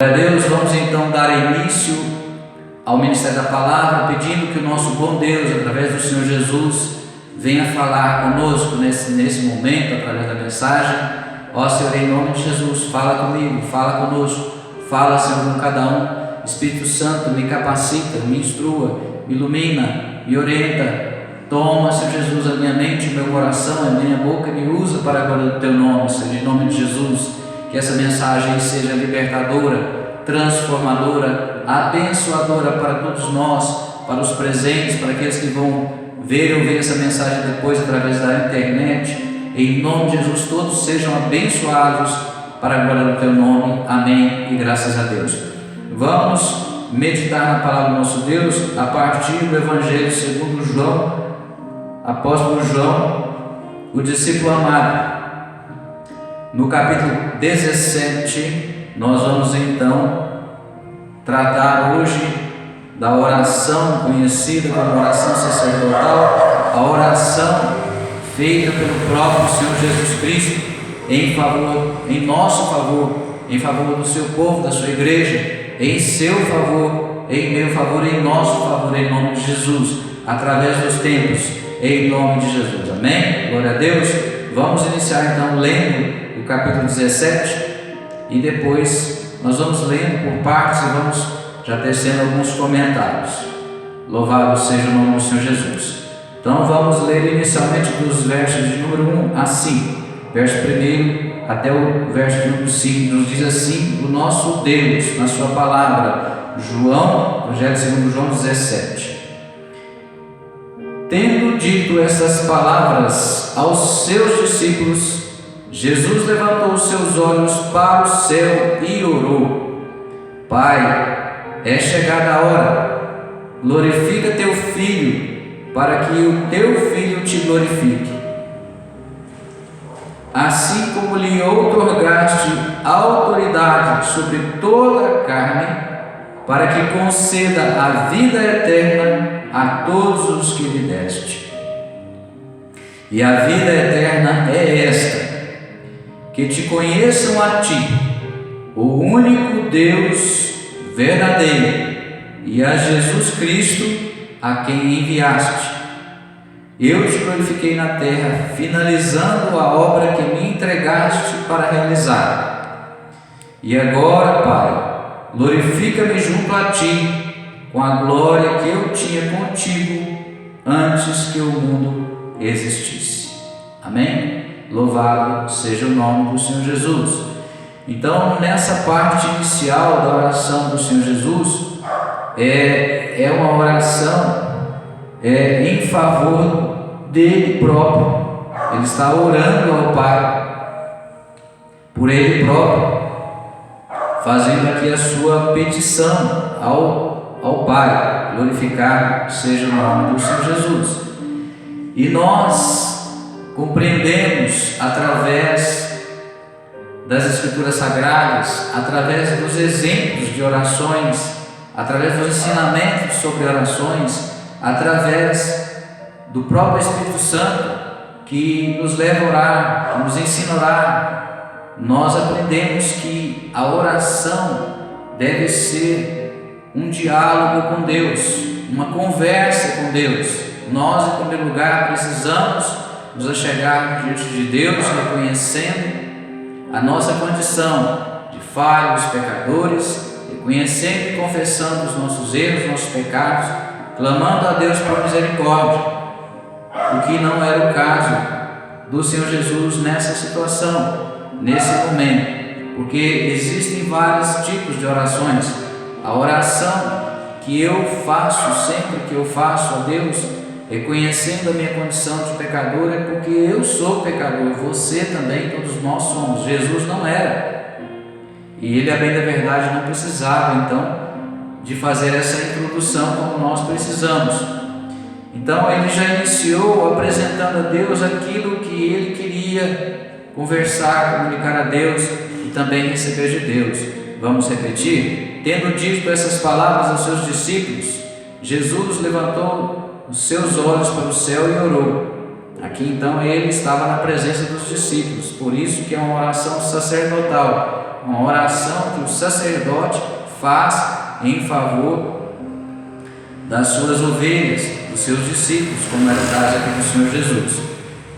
Glória a Deus, vamos então dar início ao ministério da palavra, pedindo que o nosso bom Deus, através do Senhor Jesus, venha falar conosco nesse momento, através da mensagem. Ó Senhor, em nome de Jesus, fala comigo, fala conosco, fala, Senhor, com cada um. Espírito Santo, me capacita, me instrua, me ilumina, me orienta. Toma, Senhor Jesus, a minha mente, o meu coração, a minha boca, me usa para a glória do Teu nome, Senhor, em nome de Jesus. Que essa mensagem seja libertadora, transformadora, abençoadora para todos nós, para os presentes, para aqueles que vão ver ou ouvir essa mensagem depois através da internet. Em nome de Jesus, todos sejam abençoados para a glória do Teu nome. Amém e graças a Deus. Vamos meditar na palavra do nosso Deus a partir do Evangelho segundo João, apóstolo João, o discípulo amado. No capítulo 17, nós vamos então tratar hoje da oração conhecida como oração sacerdotal, a oração feita pelo próprio Senhor Jesus Cristo em nosso favor, em favor do seu povo, da sua igreja, em seu favor, em meu favor, em nosso favor, em nome de Jesus, através dos tempos, em nome de Jesus. Amém? Glória a Deus. Vamos iniciar então lendo o capítulo 17 e depois nós vamos lendo por partes e vamos já tecendo alguns comentários. Louvado seja o nome do Senhor Jesus. Então vamos ler inicialmente dos versos de número 1 a 5, verso 1 até o verso de número 5. Nos diz assim o nosso Deus na sua palavra, Evangelho segundo João 17. Tendo dito essas palavras aos seus discípulos, Jesus levantou os seus olhos para o céu e orou: Pai, é chegada a hora, glorifica teu Filho, para que o teu Filho te glorifique. Assim como lhe outorgaste autoridade sobre toda a carne, para que conceda a vida eterna a todos os que lhe deste. E a vida eterna é esta: que te conheçam a ti, o único Deus verdadeiro, e a Jesus Cristo, a quem enviaste. Eu te glorifiquei na terra, finalizando a obra que me entregaste para realizar. E agora, Pai, glorifica-me junto a ti, com a glória que eu tinha contigo antes que o mundo existisse. Amém? Louvado seja o nome do Senhor Jesus. Então, nessa parte inicial da oração do Senhor Jesus, é uma oração em favor dele próprio. Ele está orando ao Pai, por ele próprio, fazendo aqui a sua petição ao Pai. Glorificado seja o nome do Senhor Jesus. E nós compreendemos através das Escrituras Sagradas, através dos exemplos de orações, através dos ensinamentos sobre orações, através do próprio Espírito Santo que nos leva a orar, que nos ensina a orar. Nós aprendemos que a oração deve ser um diálogo com Deus, uma conversa com Deus. Nós, em primeiro lugar, precisamos nos achegar diante de Deus, reconhecendo a nossa condição de falhos, pecadores, reconhecendo e confessando os nossos erros, nossos pecados, clamando a Deus por misericórdia, o que não era o caso do Senhor Jesus nessa situação, nesse momento, porque existem vários tipos de orações. A oração que eu faço sempre que eu faço a Deus, reconhecendo a minha condição de pecador, é porque eu sou pecador, você também, todos nós somos. Jesus não era, e ele, a bem da verdade, não precisava então de fazer essa introdução como nós precisamos. Então ele já iniciou apresentando a Deus aquilo que ele queria conversar, comunicar a Deus e também receber de Deus. Vamos repetir? Tendo dito essas palavras aos seus discípulos, Jesus levantou os seus olhos para o céu e orou. Aqui então ele estava na presença dos discípulos, por isso que é uma oração sacerdotal, uma oração que o sacerdote faz em favor das suas ovelhas, dos seus discípulos, como era o caso aqui do Senhor Jesus.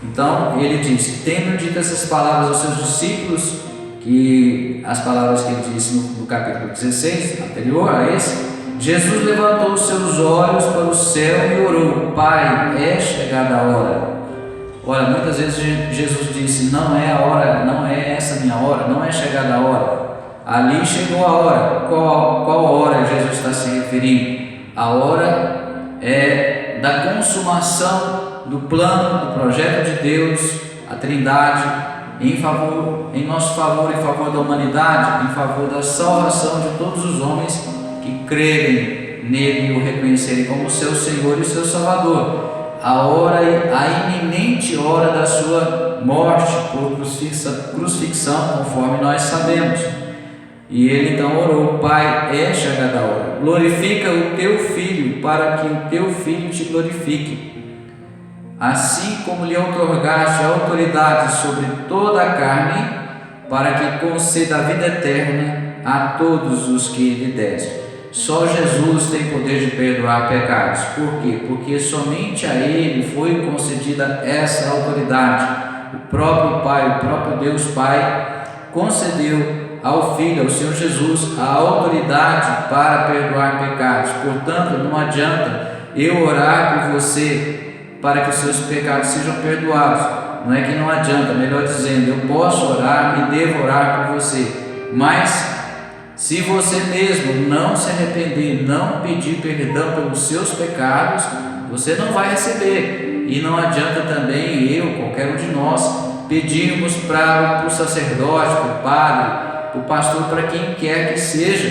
Então ele disse: tendo dito essas palavras aos seus discípulos, que as palavras que ele disse no capítulo 16, anterior a esse, Jesus levantou os seus olhos para o céu e orou: Pai, é chegada a hora. Olha, muitas vezes Jesus disse: não é a hora, não é essa minha hora, não é chegada a hora. Ali chegou a hora. Qual hora Jesus está se referindo? A hora é da consumação do plano, do projeto de Deus, a Trindade, em nosso favor, em favor da humanidade, em favor da salvação de todos os homens que crerem nele e o reconhecerem como seu Senhor e seu Salvador. A iminente hora da sua morte por crucifixão, conforme nós sabemos. E ele então orou: Pai, é chegada a hora, glorifica o teu Filho, para que o teu Filho te glorifique. Assim como lhe outorgaste a autoridade sobre toda a carne, para que conceda a vida eterna a todos os que lhe deste. Só Jesus tem poder de perdoar pecados. Por quê? Porque somente a Ele foi concedida essa autoridade. O próprio Pai, o próprio Deus Pai, concedeu ao Filho, ao Senhor Jesus, a autoridade para perdoar pecados. Portanto, não adianta eu orar por você para que os seus pecados sejam perdoados. Não é que não adianta, melhor dizendo, eu posso orar e devo orar por você, mas se você mesmo não se arrepender, não pedir perdão pelos seus pecados, você não vai receber. E não adianta também eu, qualquer um de nós, pedirmos para o sacerdote, para o padre, para o pastor, para quem quer que seja,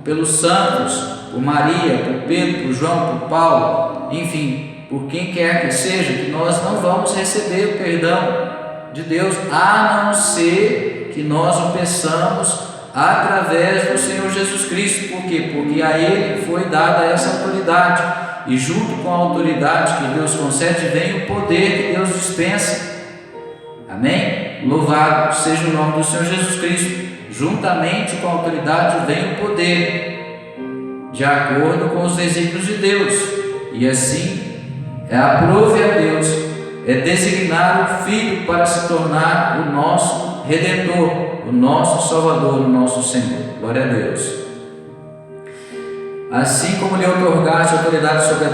pelos santos, por Maria, por Pedro, por João, por Paulo, enfim, por quem quer que seja, que nós não vamos receber o perdão de Deus, a não ser que nós o peçamos através do Senhor Jesus Cristo. Por quê? Porque a Ele foi dada essa autoridade, e junto com a autoridade que Deus concede vem o poder que Deus dispensa. Amém? Louvado seja o nome do Senhor Jesus Cristo. Juntamente com a autoridade vem o poder, de acordo com os desígnios de Deus. E assim, aprove a Deus designar o Filho para se tornar o nosso Redentor, o nosso Salvador, o nosso Senhor. Glória a Deus. Assim como lhe outorgaste autoridade sobre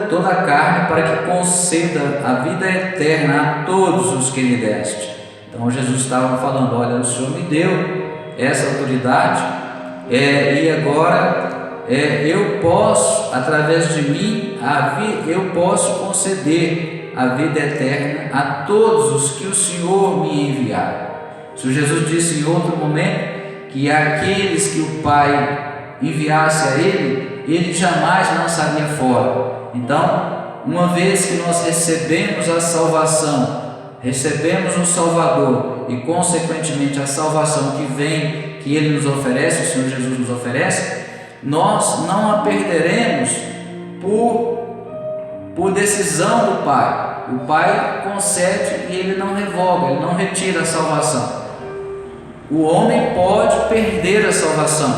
toda a carne, para que conceda a vida eterna a todos os que lhe deste. Então Jesus estava falando: olha, o Senhor me deu essa autoridade, e agora eu posso, através de mim, eu posso conceder a vida eterna a todos os que o Senhor me enviar. O Senhor Jesus disse em outro momento que aqueles que o Pai enviasse a Ele jamais lançaria fora. Então, uma vez que nós recebemos a salvação, recebemos o Salvador e consequentemente a salvação que vem, que Ele nos oferece, o Senhor Jesus nos oferece, nós não a perderemos por decisão do Pai. O Pai concede e Ele não revoga, Ele não retira a salvação. O homem pode perder a salvação,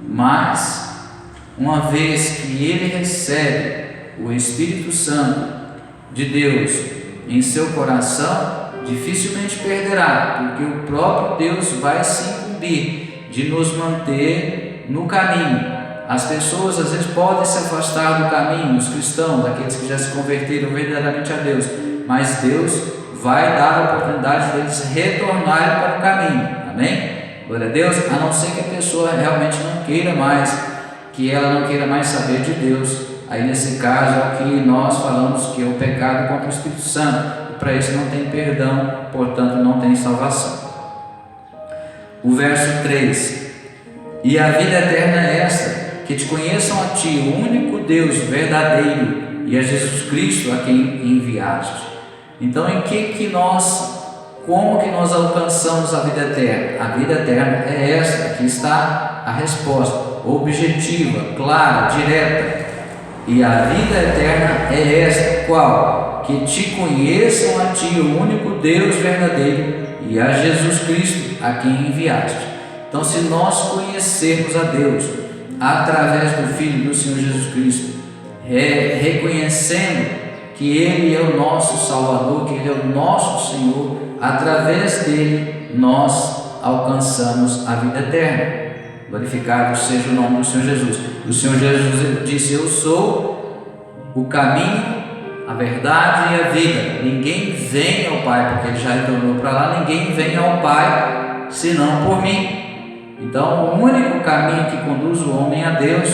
mas uma vez que ele recebe o Espírito Santo de Deus em seu coração, dificilmente perderá, porque o próprio Deus vai se incumbir de nos manter no caminho. As pessoas às vezes podem se afastar do caminho, os cristãos, aqueles que já se converteram verdadeiramente a Deus, mas Deus vai dar a oportunidade deles retornarem para o caminho. Amém? Glória a Deus. A não ser que a pessoa realmente não queira mais, que ela não queira mais saber de Deus. Aí nesse caso é o que nós falamos que é o pecado contra o Espírito Santo, e para isso não tem perdão, portanto não tem salvação. O verso 3: e a vida eterna é esta, que te conheçam a ti, o único Deus verdadeiro, e a Jesus Cristo a quem enviaste. Então como que nós alcançamos a vida eterna? A vida eterna é esta, aqui está a resposta, objetiva, clara, direta. E a vida eterna é esta, qual? que te conheçam a ti, o único Deus verdadeiro, e a Jesus Cristo, a quem enviaste. Então, se nós conhecermos a Deus através do Filho do Senhor Jesus Cristo, reconhecendo que Ele é o nosso Salvador, que Ele é o nosso Senhor, através dele nós alcançamos a vida eterna. Glorificado seja o nome do Senhor Jesus. O Senhor Jesus disse: eu sou o caminho, a verdade e a vida. Ninguém vem ao Pai, porque Ele já retornou para lá, ninguém vem ao Pai senão por mim. Então, o único caminho que conduz o homem a Deus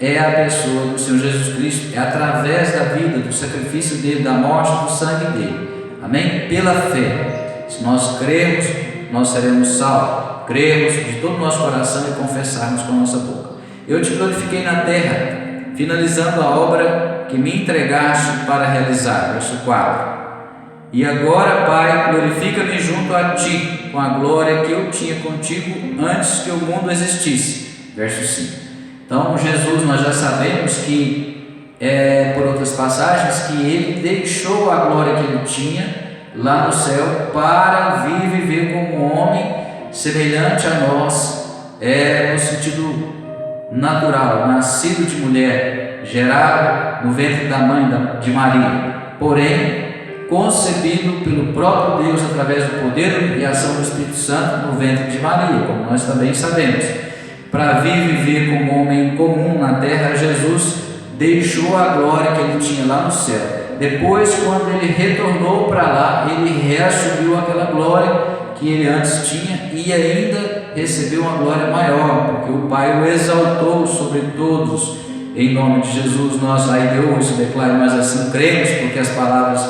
é a pessoa do Senhor Jesus Cristo, é através da vida, do sacrifício dele, da morte, do sangue dele. Amém? Pela fé. Se nós crermos, nós seremos salvos. Crermos de todo o nosso coração e confessarmos com a nossa boca. Eu te glorifiquei na terra, finalizando a obra que me entregaste para realizar. Verso 4. E agora, Pai, glorifica-me junto a ti, com a glória que eu tinha contigo antes que o mundo existisse. Verso 5. Então, Jesus, nós já sabemos que, por outras passagens, que Ele deixou a glória que Ele tinha lá no céu para vir viver como homem, semelhante a nós, no sentido natural, nascido de mulher, gerado no ventre da mãe de Maria, porém concebido pelo próprio Deus através do poder e ação do Espírito Santo no ventre de Maria, como nós também sabemos. Para vir viver como homem comum na terra, Jesus deixou a glória que Ele tinha lá no céu. Depois, quando Ele retornou para lá, Ele reassumiu aquela glória que Ele antes tinha e ainda recebeu uma glória maior, porque o Pai o exaltou sobre todos. Em nome de Jesus, nós aí eu isso declaro, mas assim cremos, porque as palavras,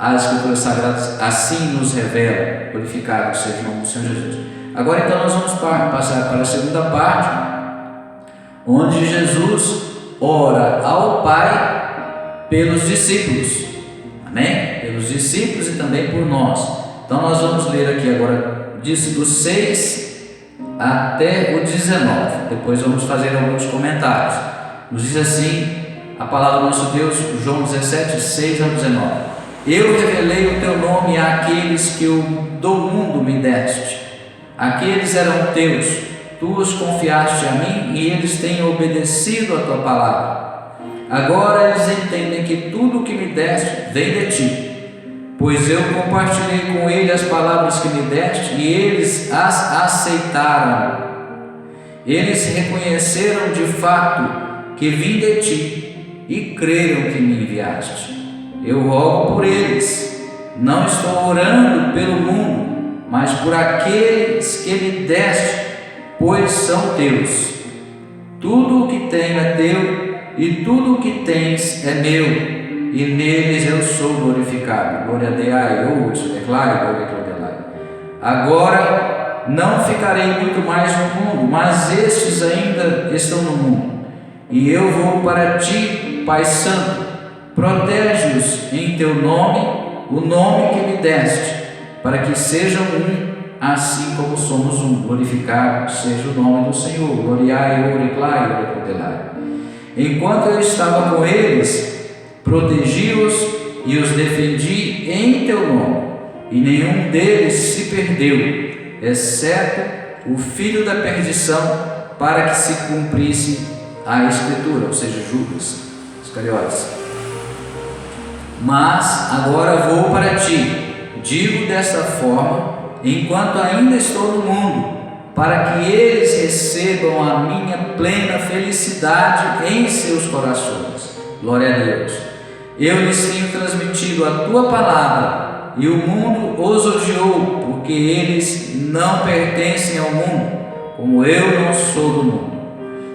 as Escrituras Sagradas assim nos revelam. Glorificado seja o nome do Senhor Jesus. Agora então nós vamos passar para a segunda parte, onde Jesus ora ao Pai pelos discípulos. Amém? Pelos discípulos e também por nós. Então nós vamos ler aqui agora, do 6 até o 19. Depois vamos fazer alguns comentários. Nos diz assim a palavra do nosso Deus, João 17, 6 ao 19. Eu revelei o teu nome àqueles que do mundo me deste. Aqueles eram teus, tu os confiaste a mim e eles têm obedecido a tua palavra. Agora eles entendem que tudo o que me deste vem de ti, pois eu compartilhei com eles as palavras que me deste e eles as aceitaram. Eles reconheceram de fato que vim de ti e creram que me enviaste. Eu rogo por eles, não estou orando pelo mundo, mas por aqueles que me deste, pois são teus. Tudo o que tenho é teu, e tudo o que tens é meu, e neles eu sou glorificado. Glória a Deus, eu isso declaro, glória a Deus. Agora não ficarei muito mais no mundo, mas estes ainda estão no mundo, e eu vou para ti, Pai Santo. Protege-os em teu nome, o nome que me deste, para que sejam um, assim como somos um. Glorificado seja o nome do Senhor. Gloriai, gloriai, gloriai. Enquanto eu estava com eles, protegi-os e os defendi em teu nome, e nenhum deles se perdeu, exceto o filho da perdição, para que se cumprisse a Escritura, ou seja, Judas Iscariotes. Mas agora vou para ti. Digo desta forma, enquanto ainda estou no mundo, para que eles recebam a minha plena felicidade em seus corações. Glória a Deus. Eu lhes tenho transmitido a tua palavra, e o mundo os odiou, porque eles não pertencem ao mundo, como eu não sou do mundo.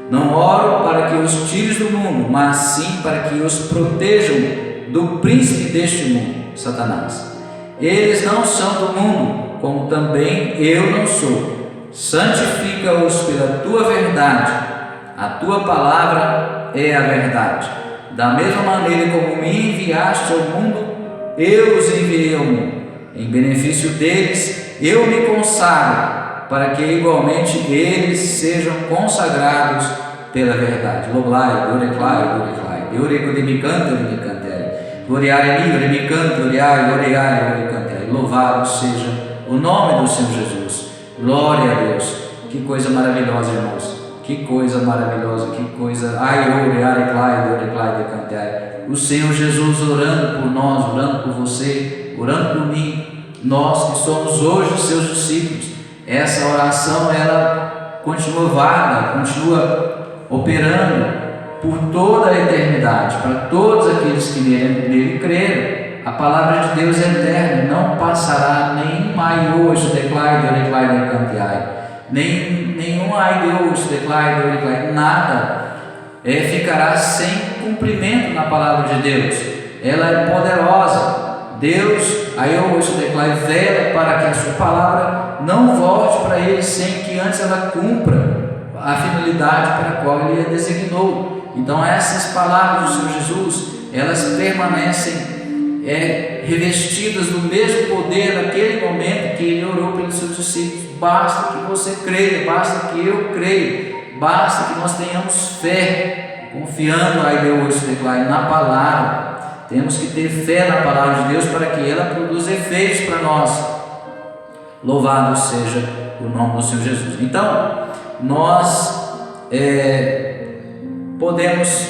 Não oro para que os tires do mundo, mas sim para que os protejam do príncipe deste mundo, Satanás. Eles não são do mundo, como também eu não sou. Santifica-os pela tua verdade. A tua palavra é a verdade. Da mesma maneira como me enviaste ao mundo, eu os enviei ao mundo. Em benefício deles, eu me consagro, para que igualmente eles sejam consagrados pela verdade. Loblai, glorificai, glorificai. Gloriare mi, oremicante, oriai, oreai, orecante. Louvado seja o nome do Senhor Jesus. Glória a Deus. Que coisa maravilhosa, irmãos. Que coisa maravilhosa, que coisa. Ai, oreai, oreclai, decantai. O Senhor Jesus orando por nós, orando por você, orando por mim. Nós que somos hoje seus discípulos. Essa oração, ela continua válida, continua operando por toda a eternidade, para todos aqueles que nele creram. A palavra de Deus é eterna, não passará nem maior se declare, decantiai, nenhum ai Deus declare, nada ficará sem cumprimento na palavra de Deus. Ela é poderosa. Deus, aí eu ouço declare, vela para que a sua palavra não volte para ele sem que antes ela cumpra a finalidade para a qual ele a designou. Então essas palavras do Senhor Jesus, elas permanecem revestidas do mesmo poder naquele momento que ele orou pelos seus discípulos. Basta que você creia, basta que eu creia, basta que nós tenhamos fé, confiando a Deus, declare na palavra. Temos que ter fé na palavra de Deus para que ela produza efeitos para nós. Louvado seja o nome do Senhor Jesus. Então, nós podemos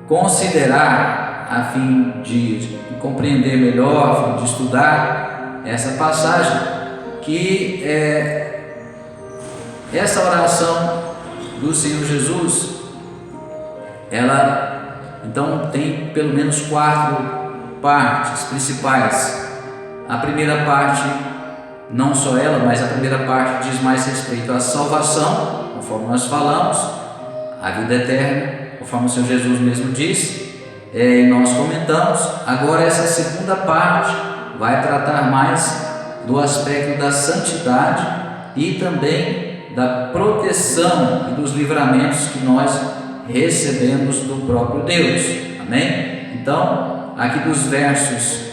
considerar, a fim de compreender melhor, a fim de estudar essa passagem, que essa oração do Senhor Jesus, ela então tem pelo menos 4 partes principais. A primeira parte, não só ela, mas a primeira parte diz mais respeito à salvação, conforme nós falamos, a vida eterna, conforme o Senhor Jesus mesmo disse, e nós comentamos. Agora essa segunda parte vai tratar mais do aspecto da santidade e também da proteção e dos livramentos que nós recebemos do próprio Deus. Amém? Então, aqui dos versos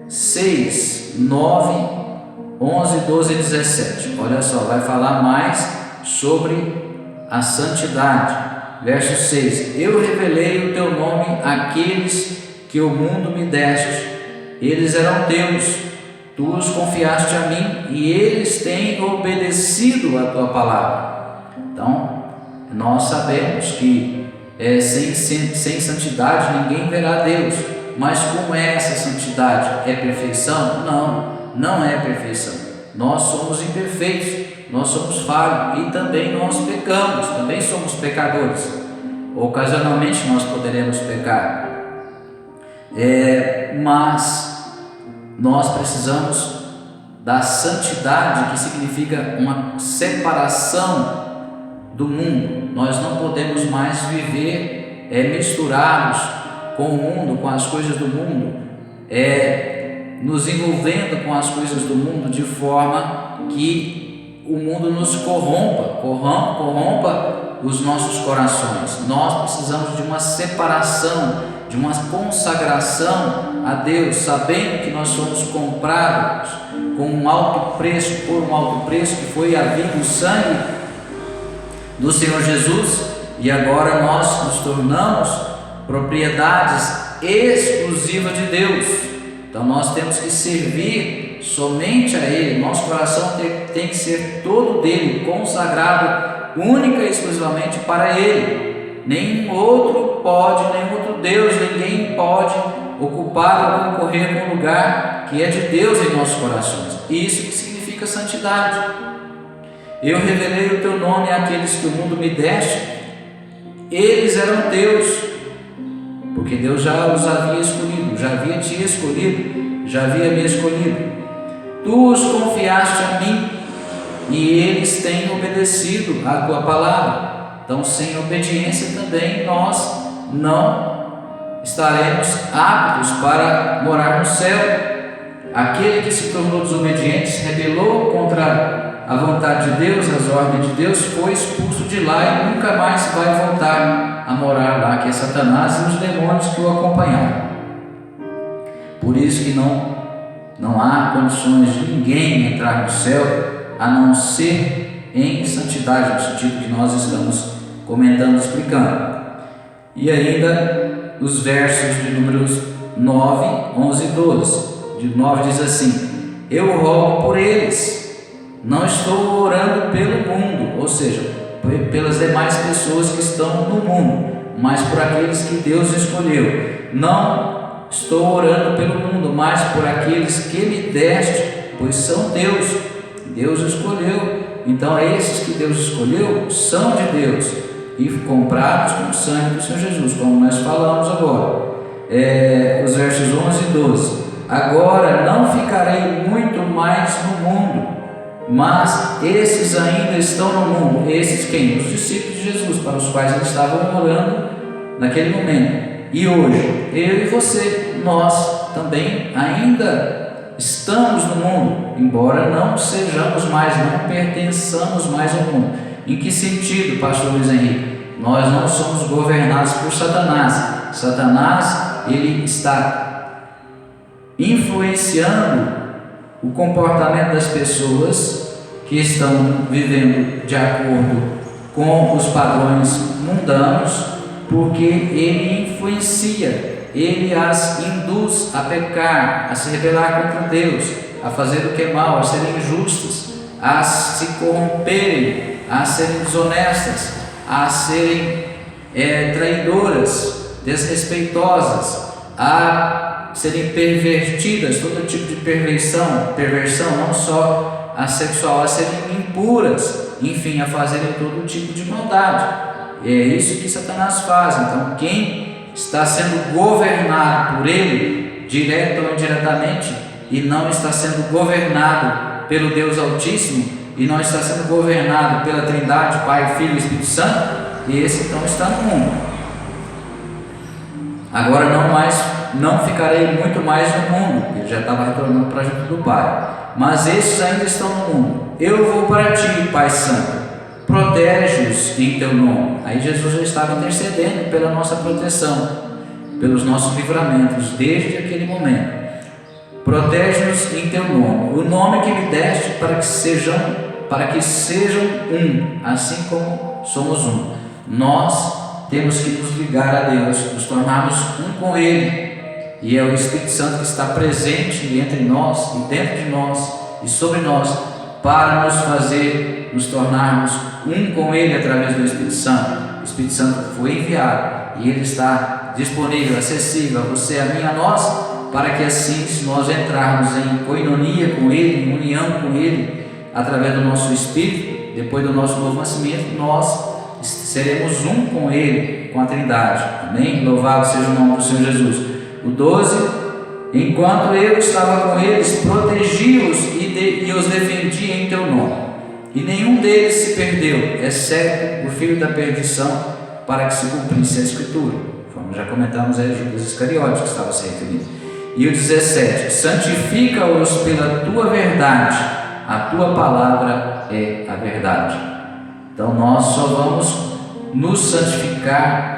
6, 9, 11, 12 e 17, olha só, vai falar mais sobre a santidade. Verso 6: Eu revelei o teu nome àqueles que o mundo me deste, eles eram teus, tu os confiaste a mim e eles têm obedecido a tua palavra. Então, nós sabemos que sem santidade ninguém verá Deus. Mas como é essa santidade? É perfeição? Não é perfeição. Nós somos imperfeitos, nós somos falhos e também nós pecamos, também somos pecadores. Ocasionalmente nós poderemos pecar, mas nós precisamos da santidade, que significa uma separação do mundo. Nós não podemos mais viver misturados com o mundo, com as coisas do mundo, nos envolvendo com as coisas do mundo de forma que o mundo nos corrompa os nossos corações. Nós precisamos de uma separação, de uma consagração a Deus, sabendo que nós somos comprados com um alto preço, por um alto preço, que foi a vida, o sangue do Senhor Jesus, e agora nós nos tornamos propriedades exclusivas de Deus. Então nós temos que servir somente a Ele. Nosso coração tem que ser todo dele, consagrado única e exclusivamente para Ele. Nenhum outro pode, nenhum outro Deus, ninguém pode ocupar ou concorrer com o lugar que é de Deus em nossos corações. Isso que significa santidade. Eu revelei o teu nome àqueles que o mundo me deste, eles eram teus, porque Deus já os havia escolhido, já havia te escolhido, já havia me escolhido. Tu os confiaste a mim e eles têm obedecido à tua palavra. Então, sem obediência também nós não estaremos aptos para morar no céu. Aquele que se tornou desobediente, se rebelou contra a vontade de Deus, as ordens de Deus, foi expulso de lá e nunca mais vai voltar a morar lá, que é Satanás e os demônios que o acompanharam. Por isso que não há condições de ninguém entrar no céu, a não ser em santidade, no sentido que nós estamos comentando, explicando. E ainda os versos de números 9, 11 e 12. De 9 diz assim: eu rogo por eles, não estou orando pelo mundo, ou seja, pelas demais pessoas que estão no mundo, mas por aqueles que Deus escolheu. Não estou orando pelo mundo, mas por aqueles que me deste, pois são Deus. Deus escolheu. Então esses que Deus escolheu são de Deus e comprados com o sangue do Senhor Jesus, como nós falamos agora. Os versos 11 e 12. Agora não ficarei muito mais no mundo, mas esses ainda estão no mundo. Esses quem? Os discípulos de Jesus, para os quais eles estavam orando naquele momento. E hoje, eu e você, nós também ainda estamos no mundo, embora não sejamos mais, não pertençamos mais ao mundo. Em que sentido, pastor Luiz Henrique? Nós não somos governados por Satanás. Satanás, ele está influenciando o comportamento das pessoas que estão vivendo de acordo com os padrões mundanos, porque ele influencia, ele as induz a pecar, a se rebelar contra Deus, a fazer o que é mal, a serem injustas, a se corromperem, a serem desonestas, a serem traidoras, desrespeitosas, a serem pervertidas, todo tipo de perversão, não só a sexual, a serem impuras, enfim, a fazerem todo tipo de maldade. É isso que Satanás faz. Então, quem está sendo governado por ele, direto ou indiretamente, e não está sendo governado pelo Deus Altíssimo, e não está sendo governado pela Trindade, Pai, Filho e Espírito Santo, esse então está no mundo. Agora não ficarei muito mais no mundo. Ele já estava retornando para junto do Pai. Mas esses ainda estão no mundo. Eu vou para ti, Pai Santo, protege-os em teu nome. Aí Jesus já estava intercedendo pela nossa proteção, pelos nossos livramentos, desde aquele momento. Protege-nos em teu nome, o nome que me deste, para que sejam um, assim como somos um. Nós temos que nos ligar a Deus, nos tornarmos um com Ele, e é o Espírito Santo que está presente entre nós, e dentro de nós, e sobre nós, para nos tornarmos um com Ele através do Espírito Santo. O Espírito Santo foi enviado, e Ele está disponível, acessível a você, a mim, a nós, para que assim, se nós entrarmos em koinonia com Ele, em união com Ele, através do nosso Espírito, depois do nosso novo nascimento, nós seremos um com Ele, com a Trindade. Amém? Louvado seja o nome do Senhor Jesus. O 12: enquanto eu estava com eles, protegi-os e os defendi em teu nome. E nenhum deles se perdeu, exceto o filho da perdição, para que se cumprisse a Escritura. Como já comentamos, é Judas Iscariote que estava se referindo. E o 17: santifica-os pela tua verdade, a tua palavra é a verdade. Então nós só vamos nos santificar,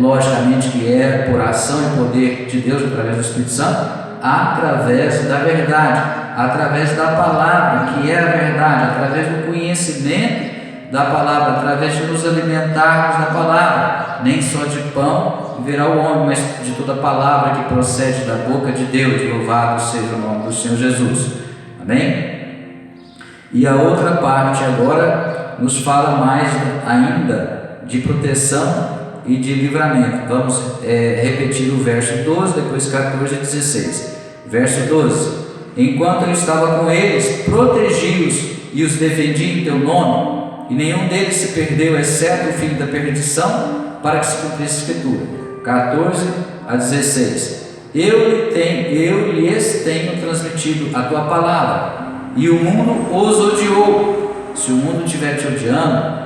logicamente que é por ação e poder de Deus através do Espírito Santo, através da verdade, através da palavra que é a verdade, através do conhecimento da palavra, através de nos alimentarmos da palavra. Nem só de pão viverá o homem, mas de toda palavra que procede da boca de Deus. Louvado seja o nome do Senhor Jesus. Amém? E a outra parte agora nos fala mais ainda de proteção e de livramento. Vamos repetir o verso 12, depois 14 e 16. Verso 12: enquanto eu estava com eles, protegi-os e os defendi em teu nome, e nenhum deles se perdeu, exceto o filho da perdição, para que se cumprisse a Escritura. 14 a 16. Eu lhes tenho transmitido a tua palavra, e o mundo os odiou. Se o mundo estiver te odiando,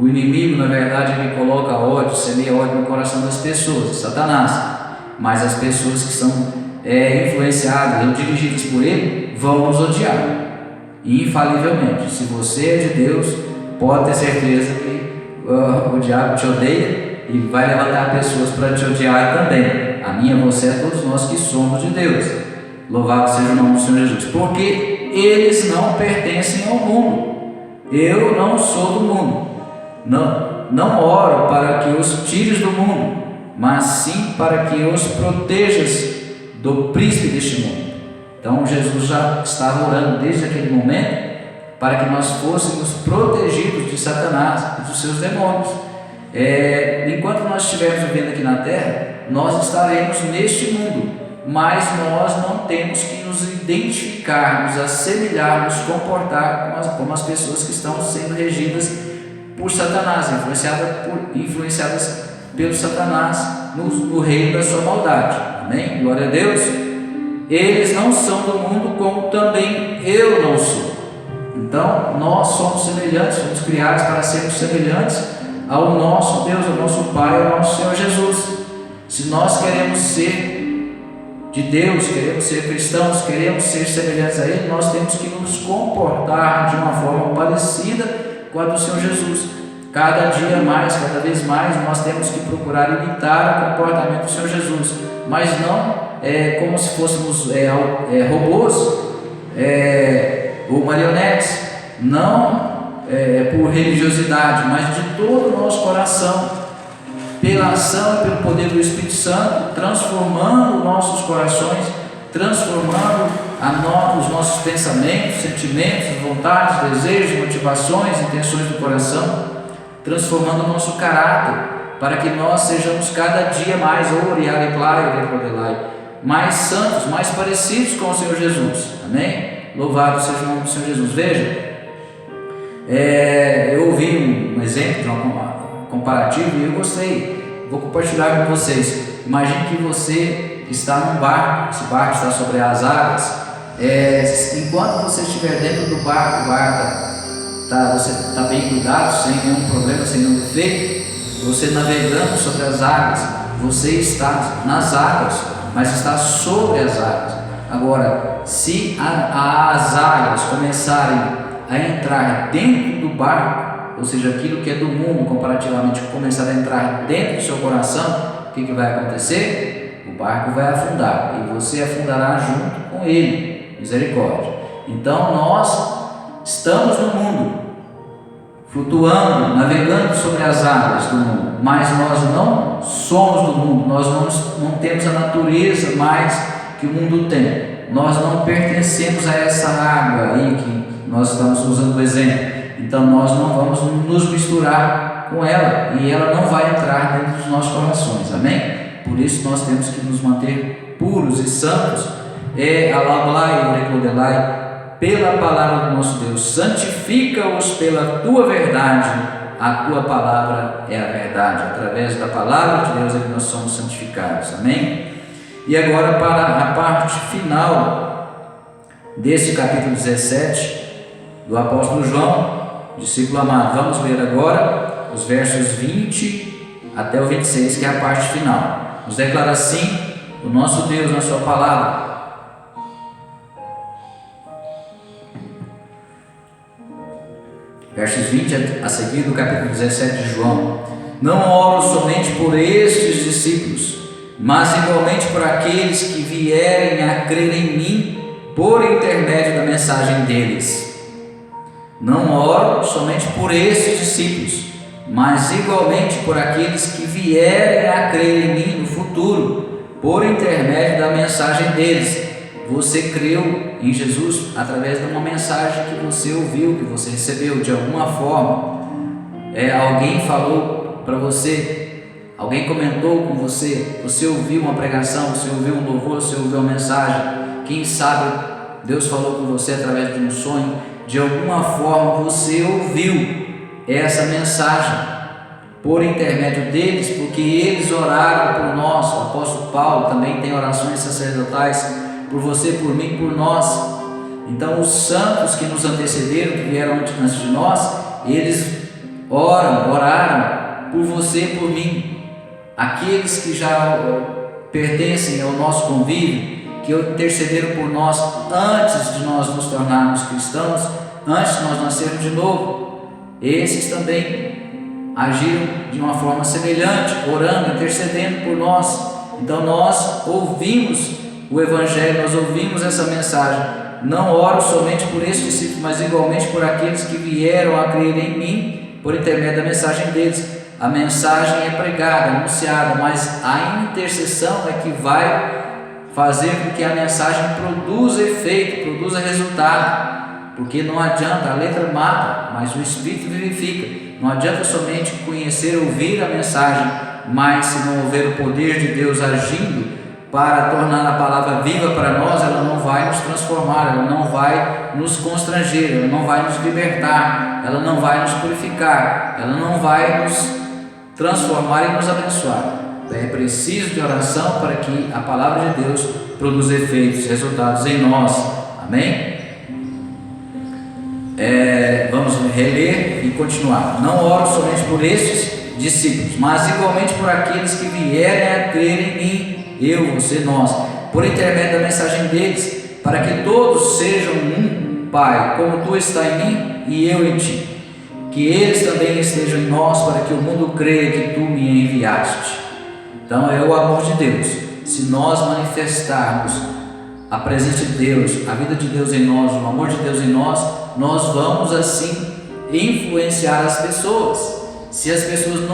o inimigo, na verdade, ele coloca ódio, semeia ódio no coração das pessoas, Satanás. Mas as pessoas que são influenciadas ou dirigidas por ele vão nos odiar, infalivelmente. Se você é de Deus, pode ter certeza que o diabo te odeia e vai levantar pessoas para te odiar também. A mim, a você, a todos nós que somos de Deus. Louvado seja o nome do Senhor Jesus. Porque eles não pertencem ao mundo. Eu não sou do mundo. Não oro para que os tires do mundo, mas sim para que os protejas do príncipe deste mundo. Então Jesus já estava orando desde aquele momento para que nós fôssemos protegidos de Satanás e dos seus demônios. Enquanto nós estivermos vivendo aqui na terra, nós estaremos neste mundo, mas nós não temos que nos identificar, nos assemelhar, nos comportar como as pessoas que estão sendo regidas por Satanás, influenciadas pelo Satanás no reino da sua maldade. Amém? Glória a Deus. Eles não são do mundo, como também eu não sou. Então nós somos semelhantes, fomos criados para sermos semelhantes ao nosso Deus, ao nosso Pai, ao nosso Senhor Jesus. Se nós queremos ser de Deus, queremos ser cristãos, queremos ser semelhantes a Ele, nós temos que nos comportar de uma forma parecida com a do Senhor Jesus. Cada dia mais, cada vez mais, nós temos que procurar imitar o comportamento do Senhor Jesus, mas não como se fôssemos robôs ou marionetes, não por religiosidade, mas de todo o nosso coração, pela ação e pelo poder do Espírito Santo, transformando nossos corações, transformando os nossos pensamentos, sentimentos, vontades, desejos, motivações, intenções do coração, transformando o nosso caráter, para que nós sejamos cada dia mais mais santos, mais parecidos com o Senhor Jesus. Amém? Louvado seja o nome do Senhor Jesus. Veja, eu ouvi um exemplo de uma comparativo e eu gostei. Vou compartilhar com vocês. Imagine que você está num barco, esse barco está sobre as águas. Enquanto você estiver dentro do barco, você está bem cuidado, sem nenhum problema, sem nenhum defeito. Você navegando sobre as águas, você está nas águas, mas está sobre as águas. Agora, se as águas começarem a entrar dentro do barco, ou seja, aquilo que é do mundo comparativamente começar a entrar dentro do seu coração, o que vai acontecer? O barco vai afundar e você afundará junto com ele. Misericórdia. Então nós estamos no mundo, flutuando, navegando sobre as águas do mundo, mas nós não somos do mundo, nós não temos a natureza mais que o mundo tem. Nós não pertencemos a essa água aí que nós estamos usando o exemplo. Então nós não vamos nos misturar com ela e ela não vai entrar dentro dos nossos corações. Amém? Por isso nós temos que nos manter puros e santos. Pela palavra do nosso Deus. Santifica-os pela tua verdade. A tua palavra é a verdade. Através da palavra de Deus é que nós somos santificados. Amém? E agora para a parte final desse capítulo 17 do apóstolo João, discípulo amado. Vamos ler agora os versos 20 até o 26, que é a parte final. Nos declara assim o nosso Deus na sua palavra. Versos 20 a seguir do capítulo 17 de João. Não oro somente por estes discípulos, mas igualmente por aqueles que vierem a crer em mim por intermédio da mensagem deles. Não oro somente por estes discípulos, mas igualmente por aqueles que vierem a crer em mim no futuro por intermédio da mensagem deles. Você creu em Jesus através de uma mensagem que você ouviu, que você recebeu de alguma forma. Alguém falou para você, alguém comentou com você, você ouviu uma pregação, você ouviu um louvor, você ouviu uma mensagem. Quem sabe Deus falou com você através de um sonho. De alguma forma você ouviu essa mensagem por intermédio deles, porque eles oraram por nós. O apóstolo Paulo também tem orações sacerdotais por você, por mim, por nós. Então os santos que nos antecederam, que vieram antes de nós, eles oraram por você e por mim. Aqueles que já pertencem ao nosso convívio, que intercederam por nós antes de nós nos tornarmos cristãos, antes de nós nascermos de novo, esses também agiram de uma forma semelhante, orando, intercedendo por nós. Então nós ouvimos o Evangelho, nós ouvimos essa mensagem. Não oro somente por estes discípulos, mas igualmente por aqueles que vieram a crer em mim por intermédio da mensagem deles. a mensagem é pregada, anunciada, mas a intercessão é que vai fazer com que a mensagem produza efeito, produza resultado, porque não adianta, a letra mata, mas o Espírito vivifica. Não adianta somente conhecer, ouvir a mensagem, mas se não houver o poder de Deus agindo para tornar a palavra viva para nós, ela não vai nos transformar, ela não vai nos constranger, ela não vai nos libertar, ela não vai nos purificar, ela não vai nos transformar e nos abençoar. É preciso de oração para que a palavra de Deus produza efeitos, resultados em nós. Amém? Vamos reler e continuar. Não oro somente por estes discípulos, mas igualmente por aqueles que vierem a crer em mim, eu, você, nós, por intermédio da mensagem deles, para que todos sejam um, Pai, como tu está em mim e eu em ti. Que eles também estejam em nós, para que o mundo creia que tu me enviaste. Então é o amor de Deus. Se nós manifestarmos a presença de Deus, a vida de Deus em nós, o amor de Deus em nós, nós vamos assim influenciar as pessoas. Se as pessoas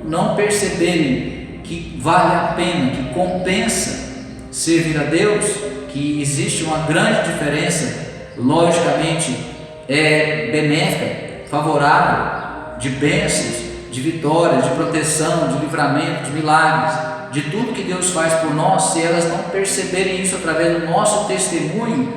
não perceberem que vale a pena, que compensa servir a Deus, que existe uma grande diferença, logicamente benéfica, favorável, de bênçãos, de vitórias, de proteção, de livramento, de milagres, de tudo que Deus faz por nós, se elas não perceberem isso através do nosso testemunho,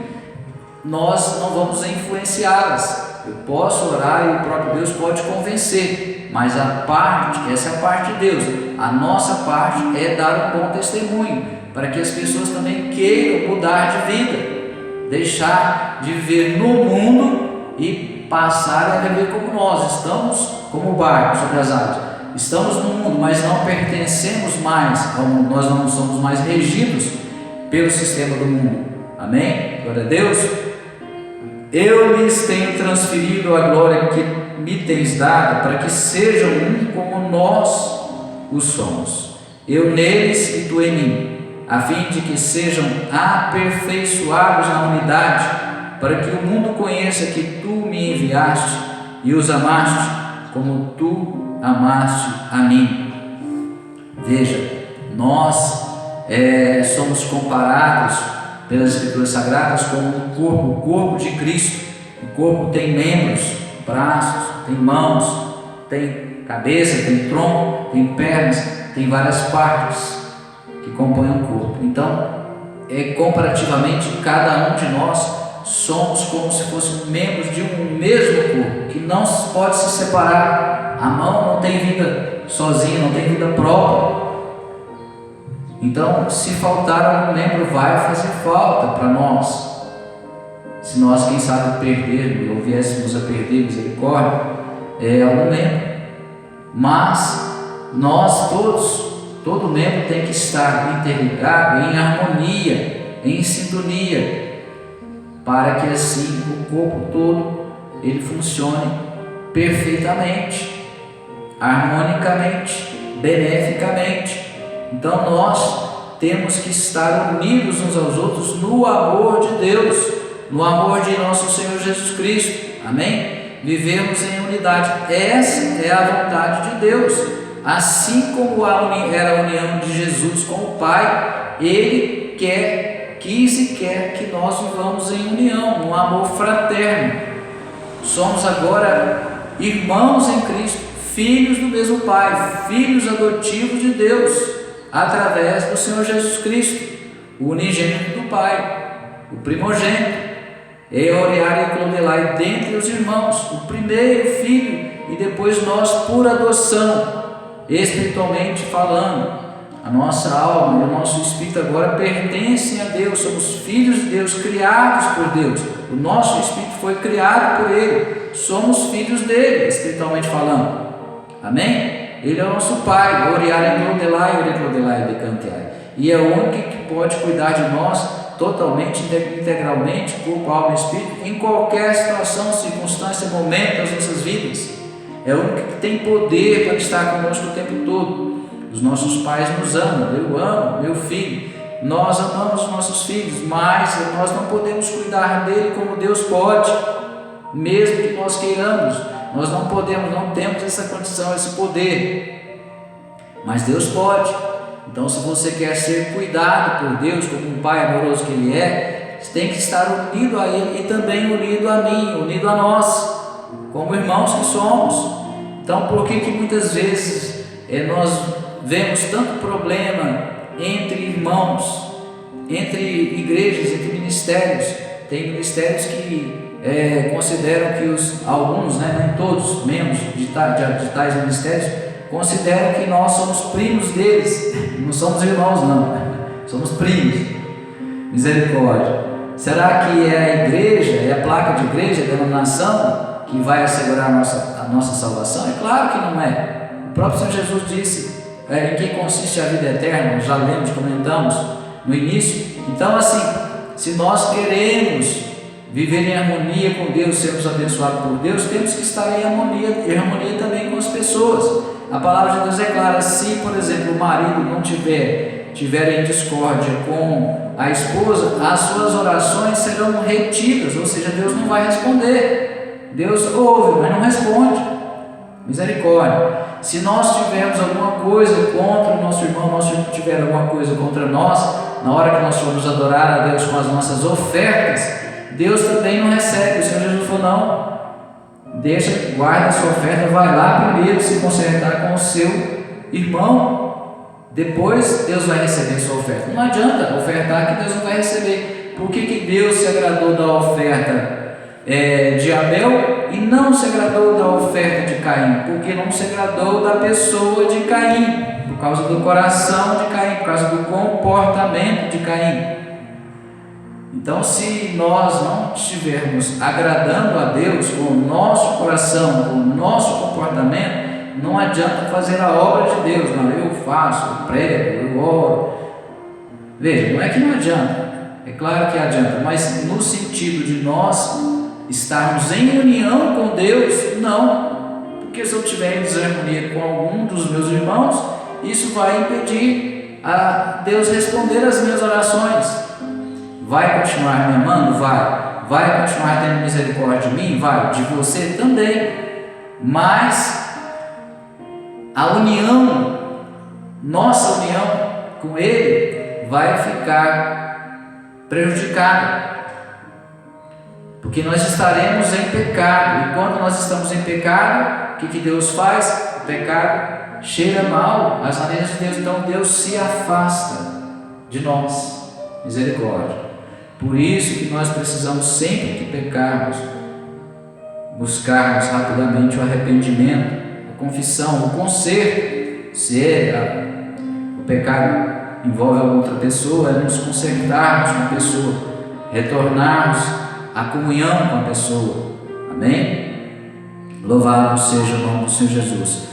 nós não vamos influenciá-las. Eu posso orar e o próprio Deus pode convencer, mas essa é a parte de Deus. A nossa parte é dar um bom testemunho, para que as pessoas também queiram mudar de vida, deixar de viver no mundo e passarem a viver como nós. Estamos como o barco sobre as águas, estamos no mundo, mas não pertencemos mais ao mundo, nós não somos mais regidos pelo sistema do mundo. Amém? Glória a Deus. Eu lhes tenho transferido a glória que me tens dado, para que sejam um como nós o somos, eu neles e tu em mim, a fim de que sejam aperfeiçoados na unidade, para que o mundo conheça que tu me enviaste e os amaste como tu amaste a mim. Veja, nós somos comparados pelas Escrituras Sagradas como o corpo de Cristo. O corpo tem membros, braços, tem mãos, tem cabeça, tem tronco, tem pernas, tem várias partes que compõem o corpo. Então, comparativamente, cada um de nós somos como se fôssemos membros de um mesmo corpo, que não pode se separar. A mão não tem vida sozinha, não tem vida própria. Então, se faltar algum membro, vai fazer falta para nós. Se nós, quem sabe, perdermos ou viéssemos a perder, misericórdia, algum membro. Mas nós todo membro tem que estar interligado, em harmonia, em sintonia, para que assim o corpo todo ele funcione perfeitamente, harmonicamente, beneficamente. Então nós temos que estar unidos uns aos outros no amor de Deus, no amor de nosso Senhor Jesus Cristo. Amém? Vivemos em unidade. Essa é a vontade de Deus. Assim como era a união de Jesus com o Pai, Ele quis e quer que nós vivamos em união, num amor fraterno. Somos agora irmãos em Cristo, filhos do mesmo Pai, filhos adotivos de Deus, através do Senhor Jesus Cristo, o unigênito do Pai, o primogênito, Eoriar e Clodelai, dentre os irmãos, o primeiro filho, e depois nós por adoção, espiritualmente falando. A nossa alma e o nosso espírito agora pertencem a Deus, somos filhos de Deus, criados por Deus. O nosso espírito foi criado por Ele, somos filhos dele, espiritualmente falando. Amém? Ele é o nosso Pai, Oriar e Clodelai de Canteai, e é o único que pode cuidar de nós totalmente, integralmente, corpo, alma e espírito, em qualquer situação, circunstância, momento das nossas vidas. É o único que tem poder para estar conosco o tempo todo. Os nossos pais nos amam, eu amo meu filho, nós amamos os nossos filhos, mas nós não podemos cuidar dele como Deus pode, mesmo que nós queiramos. Nós não podemos, não temos essa condição, esse poder, mas Deus pode. Então, se você quer ser cuidado por Deus, como um Pai amoroso que Ele é, você tem que estar unido a Ele e também unido a mim, unido a nós, como irmãos que somos. Então, por que muitas vezes nós vemos tanto problema entre irmãos, entre igrejas, entre ministérios? Tem ministérios que consideram que alguns, nem todos, membros de tais ministérios, consideram que nós somos primos deles, não somos irmãos não, somos primos. Misericórdia. Será que é a igreja, é a placa de igreja, a denominação que vai assegurar a nossa salvação? É claro que não é. O próprio Senhor Jesus disse em que consiste a vida eterna, já lemos, comentamos no início. Então, assim, se nós queremos viver em harmonia com Deus, sermos abençoados por Deus, temos que estar em harmonia também com as pessoas. A palavra de Deus é clara. Se, por exemplo, o marido não tiver em discórdia com a esposa, as suas orações serão retidas, ou seja, Deus não vai responder. Deus ouve, mas não responde. Misericórdia. Se nós tivermos alguma coisa contra o nosso irmão, nosso irmão tiver alguma coisa contra nós, na hora que nós formos adorar a Deus com as nossas ofertas, Deus também não recebe. O Senhor Jesus falou: não, guarda a sua oferta, vai lá primeiro se consertar com o seu irmão, depois Deus vai receber a sua oferta. Não adianta ofertar que Deus não vai receber. Por que Deus se agradou da oferta de Abel e não se agradou da oferta de Caim? Porque não se agradou da pessoa de Caim, por causa do coração de Caim, por causa do comportamento de Caim. Então, se nós não estivermos agradando a Deus com o nosso coração, com o nosso comportamento, não adianta fazer a obra de Deus. Não, eu faço, eu prego, eu oro. Veja, não é que não adianta, é claro que adianta, mas no sentido de nós estarmos em união com Deus, não. Porque se eu estiver em desarmonia com algum dos meus irmãos, isso vai impedir a Deus responder as minhas orações. Vai continuar me amando? Vai continuar tendo misericórdia de mim? Vai. De você também. Mas a união, nossa união com Ele, vai ficar prejudicada. Porque nós estaremos em pecado. E quando nós estamos em pecado, o que Deus faz? O pecado cheira mal às maneiras de Deus. Então Deus se afasta de nós. Misericórdia. Por isso que nós precisamos, sempre que pecarmos, buscarmos rapidamente o arrependimento, a confissão, o conserto. Se o pecado envolve alguma outra pessoa, nos consertarmos com a pessoa, retornarmos à comunhão com a pessoa. Amém? Louvado seja o nome do Senhor Jesus.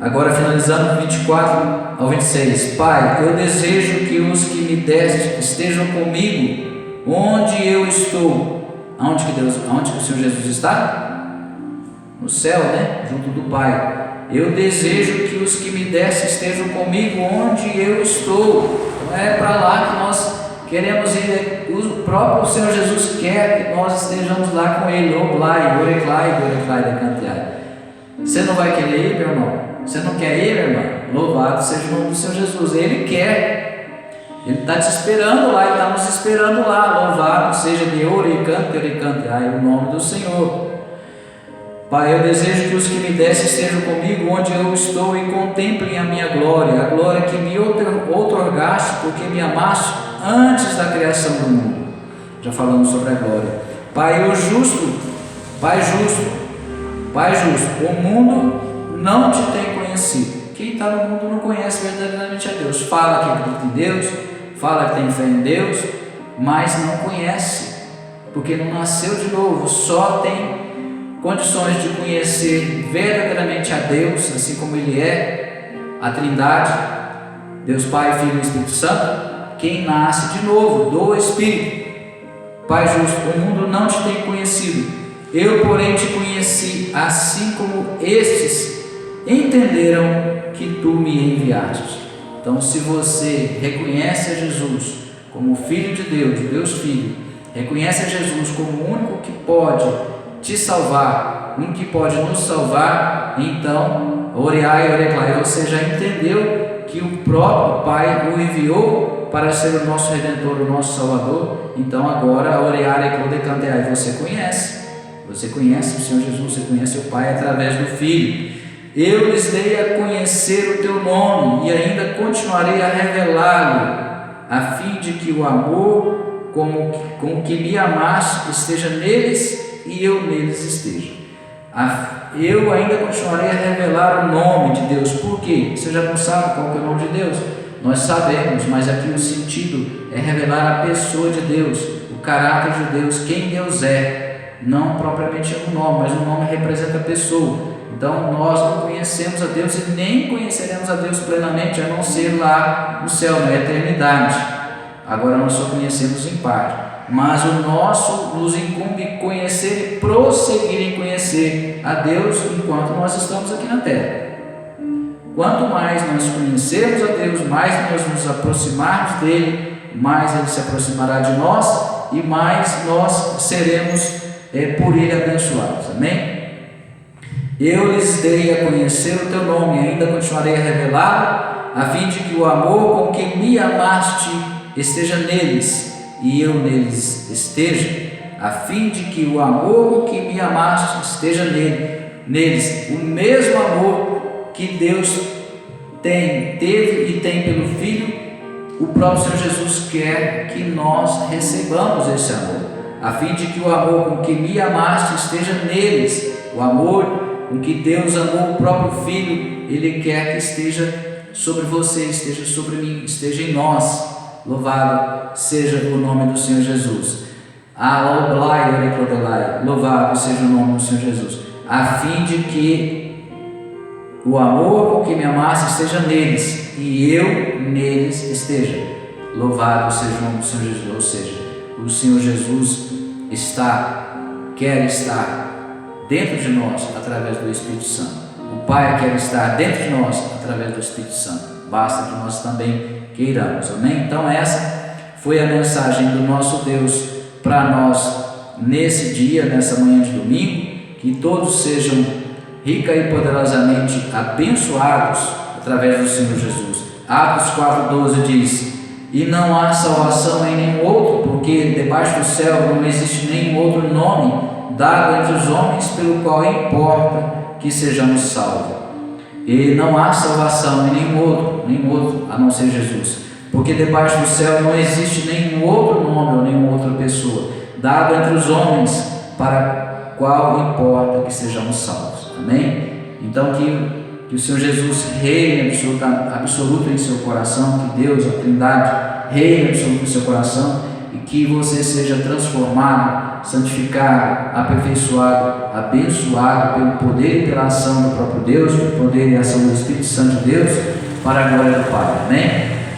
Agora, finalizando 24 ao 26. Pai, eu desejo que os que me deste estejam comigo onde eu estou. Aonde que o Senhor Jesus está? No céu, junto do Pai. Eu desejo que os que me deste estejam comigo onde eu estou. Então é para lá que nós queremos ir. O próprio Senhor Jesus quer que nós estejamos lá com Ele. Você não vai querer ir, meu irmão? Você não quer ir, meu irmão? Louvado seja o nome do Senhor Jesus. Ele quer. Ele está te esperando lá, Ele está nos esperando lá. Louvado seja de Oricante, o nome do Senhor. Pai, eu desejo que os que me deste estejam comigo onde eu estou e contemplem a minha glória, a glória que me outorgaste, porque me amaste antes da criação do mundo. Já falamos sobre a glória. Pai justo, o mundo não te tem conhecido. Quem está no mundo não conhece verdadeiramente a Deus. Fala que acredita em Deus, fala que tem fé em Deus, mas não conhece, porque não nasceu de novo. Só tem condições de conhecer verdadeiramente a Deus, assim como Ele é, a Trindade, Deus Pai, Filho e Espírito Santo, quem nasce de novo, do Espírito. Pai justo, o mundo não te tem conhecido, eu porém te conheci, assim como estes entenderam que tu me enviaste. Então, se você reconhece a Jesus como Filho de Deus Filho, reconhece a Jesus como o único que pode te salvar, um que pode nos salvar, então, oreai, oreclai, você já entendeu que o próprio Pai o enviou para ser o nosso Redentor, o nosso Salvador. Então agora, oreai, oreclai, você conhece o Senhor Jesus, você conhece o Pai através do Filho. Eu lhes dei a conhecer o teu nome e ainda continuarei a revelá-lo, a fim de que o amor com que me amaste esteja neles e eu neles esteja. Eu ainda continuarei a revelar o nome de Deus. Por quê? Você já não sabe qual é o nome de Deus? Nós sabemos, mas aqui o sentido é revelar a pessoa de Deus, o caráter de Deus, quem Deus é, não propriamente um nome, mas o nome representa a pessoa. Então nós não conhecemos a Deus e nem conheceremos a Deus plenamente, a não ser lá no céu, na eternidade. Agora nós só conhecemos em parte, mas o nosso nos incumbe conhecer e prosseguir em conhecer a Deus enquanto nós estamos aqui na terra. Quanto mais nós conhecermos a Deus, mais nós nos aproximarmos dele, mais ele se aproximará de nós e mais nós seremos por ele abençoados. Amém? Eu lhes dei a conhecer o teu nome e ainda continuarei a revelá-lo, a fim de que o amor com que me amaste esteja neles e eu neles esteja, a fim de que o amor com que me amaste esteja neles, o mesmo amor que Deus teve e tem pelo Filho. O próprio Senhor Jesus quer que nós recebamos esse amor, a fim de que o amor com que me amaste esteja neles, o amor com que Deus amou o próprio Filho, Ele quer que esteja sobre você, esteja sobre mim, esteja em nós. Louvado seja o nome do Senhor Jesus. Louvado seja o nome do Senhor Jesus. A fim de que o amor com que me amaste esteja neles e eu neles esteja. Louvado seja o nome do Senhor Jesus. Ou seja, o Senhor Jesus quer estar dentro de nós através do Espírito Santo. O Pai quer estar dentro de nós através do Espírito Santo. Basta que nós também queiramos. Amém? Então essa foi a mensagem do nosso Deus para nós nesse dia, nessa manhã de domingo. Que todos sejam rica e poderosamente abençoados através do Senhor Jesus. Atos 4,12 diz: e não há salvação em nenhum outro, porque debaixo do céu não existe nenhum outro nome dado entre os homens pelo qual importa que sejamos salvos. E não há salvação em nenhum outro a não ser Jesus, porque debaixo do céu não existe nenhum outro nome ou nenhuma outra pessoa dado entre os homens para qual importa que sejamos salvos. Amém? Então que o Senhor Jesus reine absoluto em seu coração, que Deus, a Trindade, reine absoluto em seu coração, e que você seja transformado, santificado, aperfeiçoado, abençoado pelo poder e pela ação do próprio Deus, pelo poder e ação do Espírito Santo de Deus, para a glória do Pai. Amém?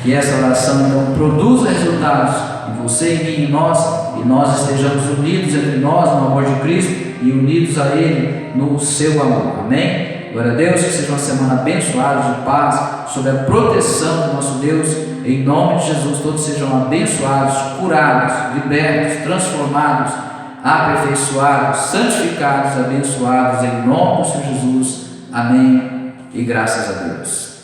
Que essa oração então produza resultados em você, em mim e nós estejamos unidos entre nós no amor de Cristo e unidos a Ele no seu amor. Amém? Glória a Deus, que seja uma semana abençoada, de paz, sob a proteção do nosso Deus. Em nome de Jesus, todos sejam abençoados, curados, libertos, transformados, aperfeiçoados, santificados, abençoados, em nome do Senhor Jesus. Amém e graças a Deus.